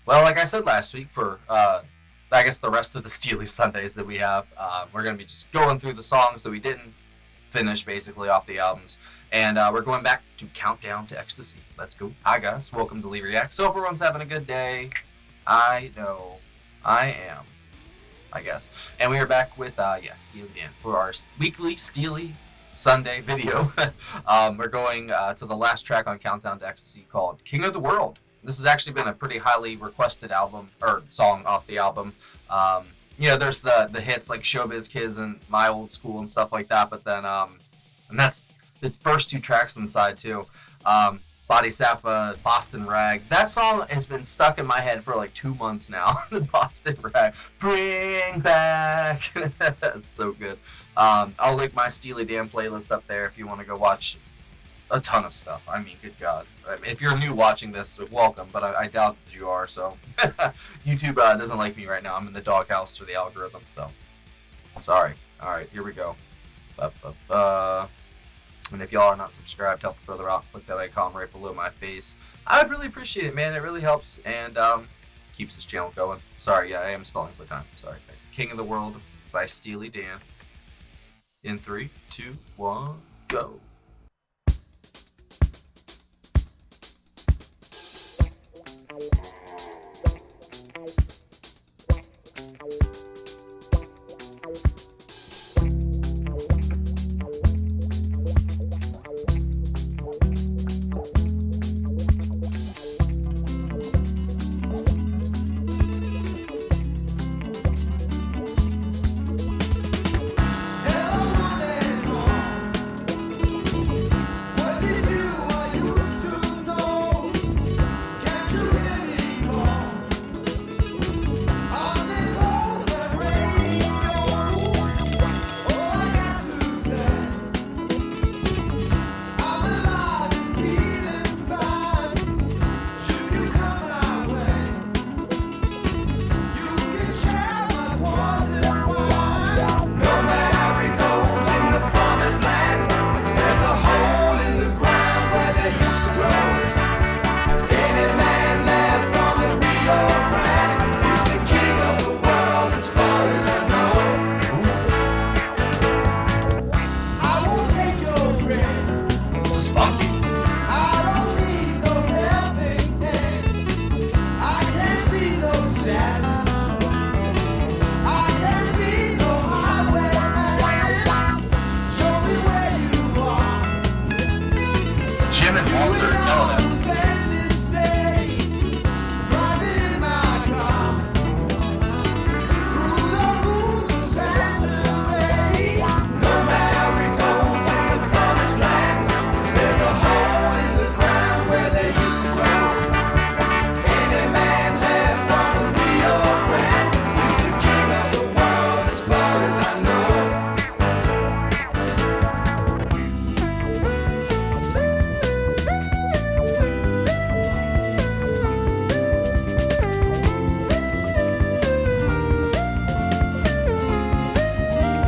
Well, like I said last week, for I guess the rest of the Steely Sundays that we have, we're going to be just going through the songs that we didn't finish basically off the albums. And we're going back to Countdown to Ecstasy. Let's go. Hi, guys. Welcome to Lee Reacts. Hope everyone's having a good day. I know I am, I guess. And we are back with, Steely Dan for our weekly Steely Sunday video. We're going to the last track on Countdown to Ecstasy called King of the World. This has actually been a pretty highly requested album, or song off the album. There's the hits like Showbiz Kids and My Old School and stuff like that, but then, and that's the first two tracks inside too. Body Safa, Boston Rag. That song has been stuck in my head for like 2 months now. The Boston Rag. Bring back. It's so good. I'll link my Steely Dan playlist up there if you want to go watch a ton of stuff. I mean, good God. I mean, if you're new watching this, welcome, but I doubt that you are, so. YouTube doesn't like me right now. I'm in the doghouse for the algorithm, so. I'm sorry. Alright, here we go. And if y'all are not subscribed, help a brother out. Click that icon right below my face. I would really appreciate it, man. It really helps and keeps this channel going. Sorry, I am stalling for time. Sorry. King of the World by Steely Dan. In 3, 2, 1, go.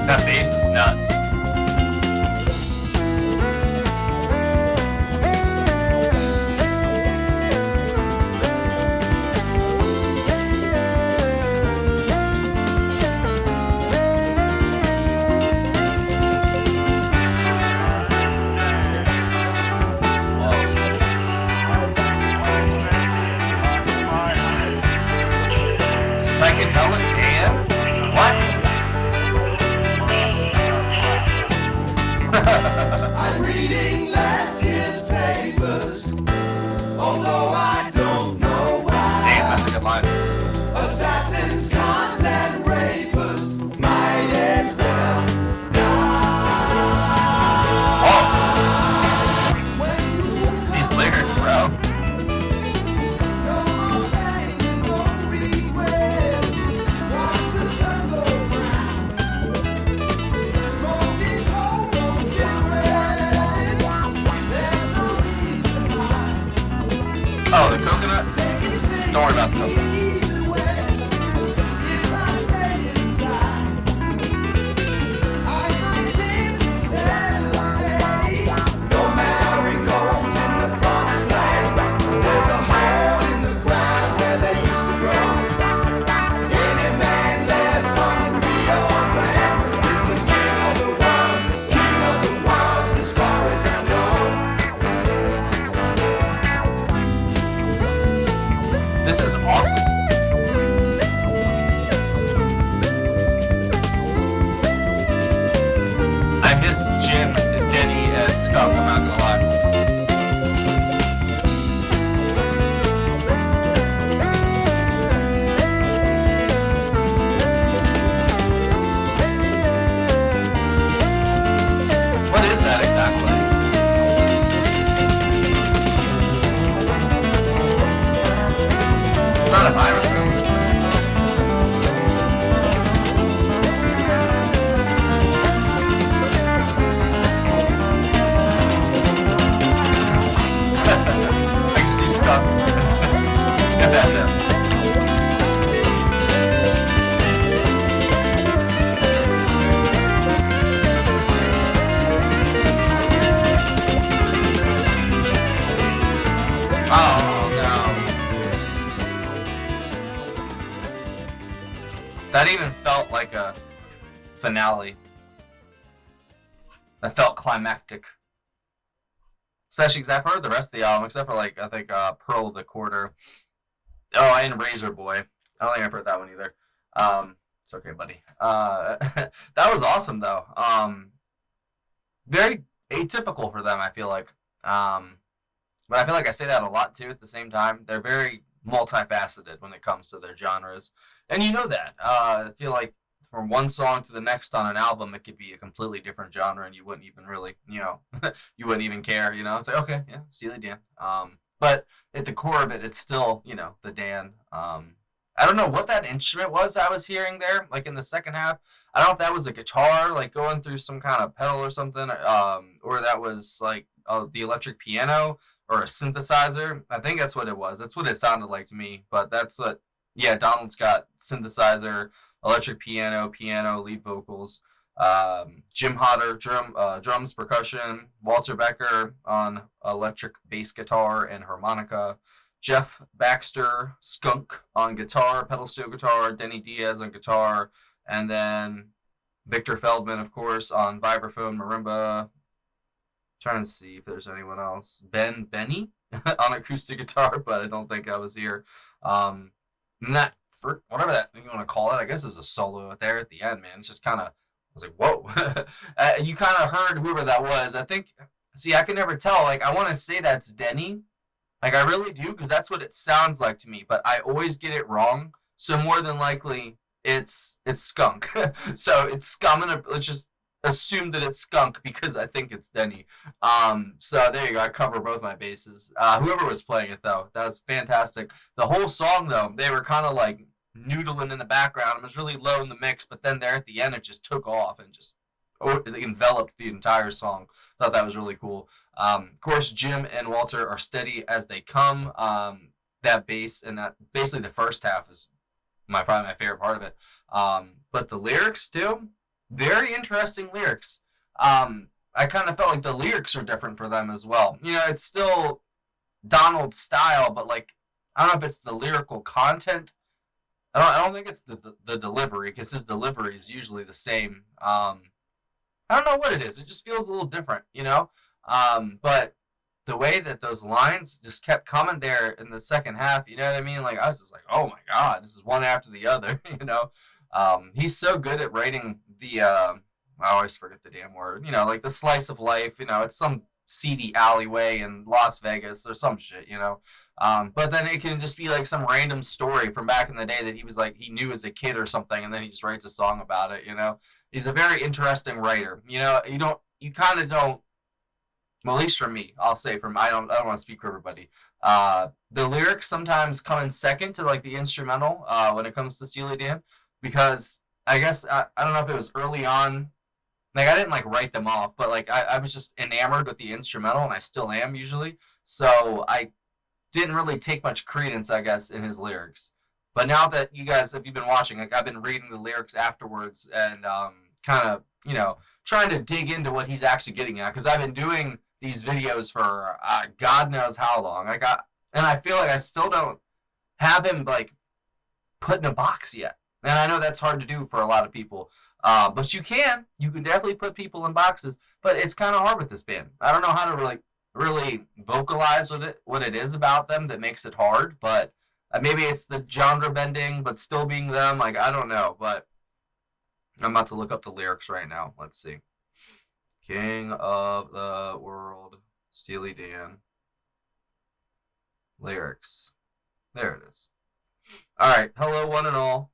That bass is nuts. Psychedelic and what? I'm reading last year's papers, although I don't know why. Damn, that's a good line. Assassins, cons, and rapists might as well die. Oh! These lyrics, bro. No more pain, no regrets. Watch the sun go round. Smoking cold, no cigarettes. There's no reason why. Oh, the coconut? Don't worry about the coconut. Marigolds in the promised land. There's a hole in the ground where they used to This is awesome. I miss Jim, Denny, and Skunk, I'm not gonna lie. What is that exactly? It's not a virus. I can see Skunk. If that's it. Oh no. That even felt like a finale. That felt climactic. Especially because I've heard the rest of the album, except for like I think Pearl of the Quarter. Oh, and Razor Boy. I don't think I've heard that one either. It's okay, buddy. That was awesome though. Very atypical for them, I feel like. But I feel like I say that a lot too at the same time. They're very multifaceted when it comes to their genres. And you know that. I feel like from one song to the next on an album, it could be a completely different genre and you wouldn't even really, you wouldn't even care, It's like, okay, yeah, Steely Dan. But at the core of it, it's still, the Dan. I don't know what that instrument was I was hearing there, like in the second half. I don't know if that was a guitar, like going through some kind of pedal or something, or that was like the electric piano or a synthesizer. I think that's what it was. That's what it sounded like to me. But that's what, yeah, Donald's got synthesizer, electric piano, lead vocals. Jim Hodder, drums, percussion. Walter Becker on electric bass guitar and harmonica. Jeff Baxter, Skunk on guitar, pedal steel guitar. Denny Diaz on guitar. And then Victor Feldman, of course, on vibraphone, marimba. Trying to see if there's anyone else. Benny on acoustic guitar, but I don't think I was here. And that, for whatever that you want to call it, I guess it was a solo there at the end, man. It's just kind of, I was like, whoa. You kind of heard whoever that was. I think, see, I can never tell. Like, I want to say that's Denny. Like, I really do, because that's what it sounds like to me. But I always get it wrong. So more than likely, it's Skunk. So it's, I'm going to just assume that it's Skunk because I think it's Denny. So there you go. I cover both my bases. Whoever was playing it, though, that was fantastic. The whole song, though, they were kind of like noodling in the background. It was really low in the mix, but then there at the end, it just took off and just enveloped the entire song. Thought that was really cool. Of course, Jim and Walter are steady as they come. That bass and that basically the first half is probably my favorite part of it. But the lyrics too. Very interesting lyrics. I kind of felt like the lyrics are different for them as well. It's still Donald's style, but like, I don't know if it's the lyrical content. I don't think it's the delivery, because his delivery is usually the same. I don't know what it is. It just feels a little different, But the way that those lines just kept coming there in the second half, you know what I mean? Like, I was just like, oh my God, this is one after the other, He's so good at writing the, I always forget the damn word, like the slice of life, it's some seedy alleyway in Las Vegas or some shit, But then it can just be like some random story from back in the day that he was like, he knew as a kid or something, and then he just writes a song about it, He's a very interesting writer, you kind of don't, well, at least for me, I'll say I don't want to speak for everybody. The lyrics sometimes come in second to like the instrumental when it comes to Steely Dan. Because I guess I don't know if it was early on, like I didn't like write them off, but like I was just enamored with the instrumental, and I still am usually. So I didn't really take much credence, I guess, in his lyrics. But now that you guys, if you've been watching, like I've been reading the lyrics afterwards and kind of trying to dig into what he's actually getting at, because I've been doing these videos for God knows how long. And I feel like I still don't have him like put in a box yet. And I know that's hard to do for a lot of people. But you can definitely put people in boxes, but it's kind of hard with this band. I don't know how to really vocalize what it is about them that makes it hard, but Maybe it's the genre bending, but still being them. Like, I don't know, but I'm about to look up the lyrics right now. Let's see. King of the World, Steely Dan. Lyrics. There it is. All right. Hello, one and all.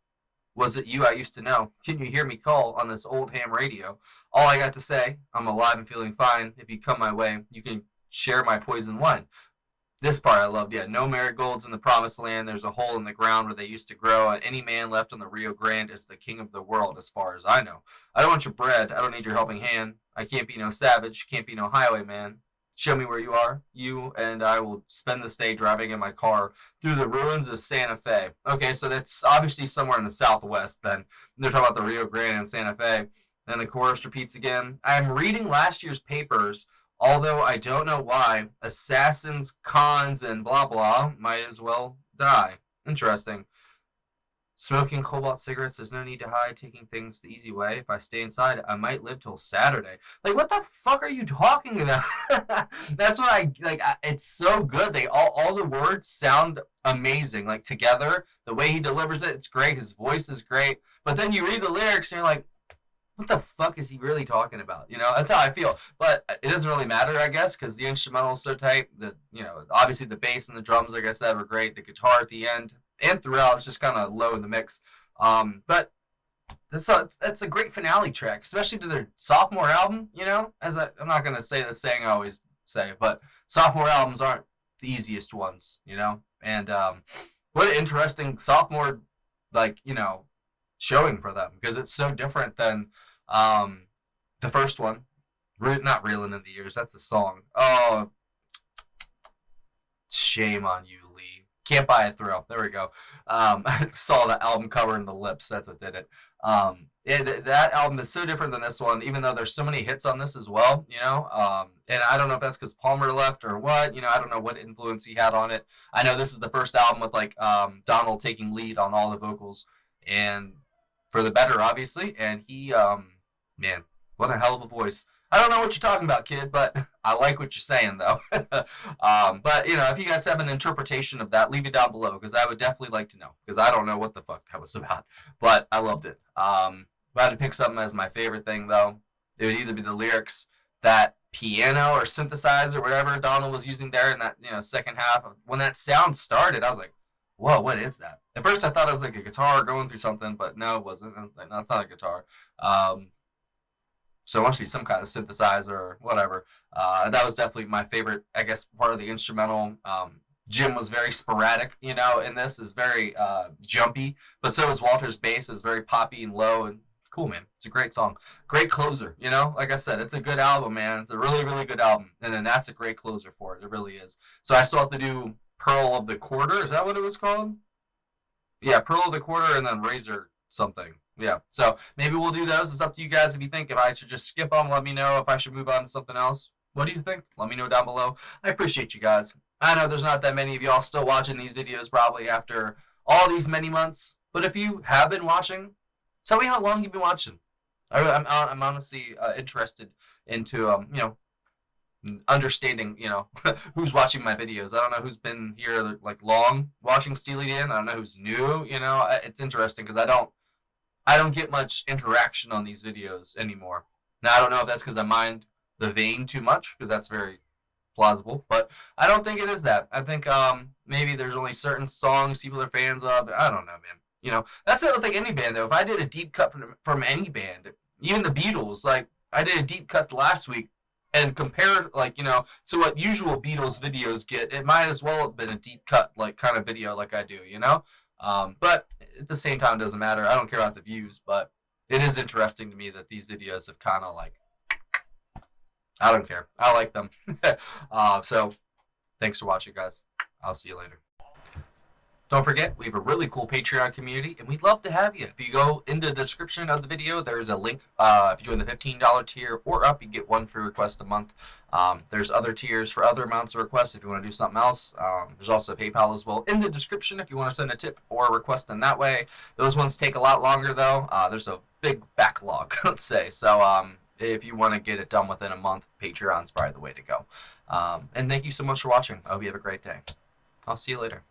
Was it you I used to know? Can you hear me call on this old ham radio? All I got to say, I'm alive and feeling fine. If you come my way, you can share my poison wine. This part I loved. Yeah, no marigolds in the promised land. There's a hole in the ground where they used to grow. And any man left on the Rio Grande is the king of the world, as far as I know. I don't want your bread. I don't need your helping hand. I can't be no savage. Can't be no highwayman. Show me where you are. You and I will spend this day driving in my car through the ruins of Santa Fe. Okay, so that's obviously somewhere in the Southwest then. They're talking about the Rio Grande and Santa Fe. And the chorus repeats again. I'm reading last year's papers, although I don't know why. Assassins, cons, and blah blah might as well die. Interesting. Smoking cobalt cigarettes, there's no need to hide. Taking things the easy way. If I stay inside, I might live till Saturday. Like, what the fuck are you talking about? That's what I like. It's so good. They all the words sound amazing. Like together, the way he delivers it, it's great. His voice is great. But then you read the lyrics and you're like, what the fuck is he really talking about? You know, that's how I feel. But it doesn't really matter, I guess, because the instrumental is so tight. Obviously the bass and the drums, like I said, were great. The guitar at the end and throughout is just kind of low in the mix. But that's a great finale track, especially to their sophomore album. You know, I'm not gonna say the saying I always say, but sophomore albums aren't the easiest ones. You know, and what an interesting sophomore, showing for them, because it's so different than the first one. Not Reeling in the Years. That's the song. Oh, shame on you, Lee. Can't Buy a Thrill. There we go. I saw the album cover in the lips. That's what did it. That album is so different than this one, even though there's so many hits on this as well, you know. And I don't know if that's because Palmer left or what. You know, I don't know what influence he had on it. I know this is the first album with Donald taking lead on all the vocals, and for the better, obviously. And he, man, what a hell of a voice. I don't know what you're talking about, kid, but I like what you're saying, though. But, you know, if you guys have an interpretation of that, leave it down below, because I would definitely like to know, because I don't know what the fuck that was about. But I loved it. If I had to pick something as my favorite thing, though, it would either be the lyrics, that piano or synthesizer, whatever Donald was using there in that, second half. When that sound started, I was like, whoa, what is that? At first, I thought it was like a guitar going through something, but no, it wasn't. I was like, no, it's not a guitar. So it must be some kind of synthesizer or whatever. That was definitely my favorite, I guess, part of the instrumental. Jim was very sporadic, in this. Is very jumpy, but so is Walter's bass. Is very poppy and low, and cool, man. It's a great song. Great closer, Like I said, it's a good album, man. It's a really, really good album. And then that's a great closer for it. It really is. So I still have to do Pearl of the Quarter. Is that what it was called? Yeah, Pearl of the Quarter and then Razor something. Yeah, so maybe we'll do those. It's up to you guys if you think if I should just skip them. Let me know if I should move on to something else. What do you think? Let me know down below. I appreciate you guys. I know there's not that many of y'all still watching these videos probably after all these many months. But if you have been watching, tell me how long you've been watching. I'm honestly interested into, understanding, who's watching my videos. I don't know who's been here long watching Steely Dan. I don't know who's new. It's interesting because I don't get much interaction on these videos anymore. Now, I don't know if that's because I mind the vein too much, because that's very plausible, but I don't think it is that. I think maybe there's only certain songs people are fans of. I don't know, man. That's it with any band, though. If I did a deep cut from any band, even the Beatles, I did a deep cut last week, and compared, to what usual Beatles videos get, it might as well have been a deep cut, kind of video like I do, But at the same time, it doesn't matter. I don't care about the views, but it is interesting to me that these videos have kind of I don't care. I like them. So thanks for watching, guys. I'll see you later. Don't forget, we have a really cool Patreon community, and we'd love to have you. If you go into the description of the video, there's a link. If you join the $15 tier or up, you get one free request a month. There's other tiers for other amounts of requests if you want to do something else. There's also PayPal as well in the description if you want to send a tip or a request in that way. Those ones take a lot longer, though. There's a big backlog, let's say. So if you want to get it done within a month, Patreon's probably the way to go. And thank you so much for watching. I hope you have a great day. I'll see you later.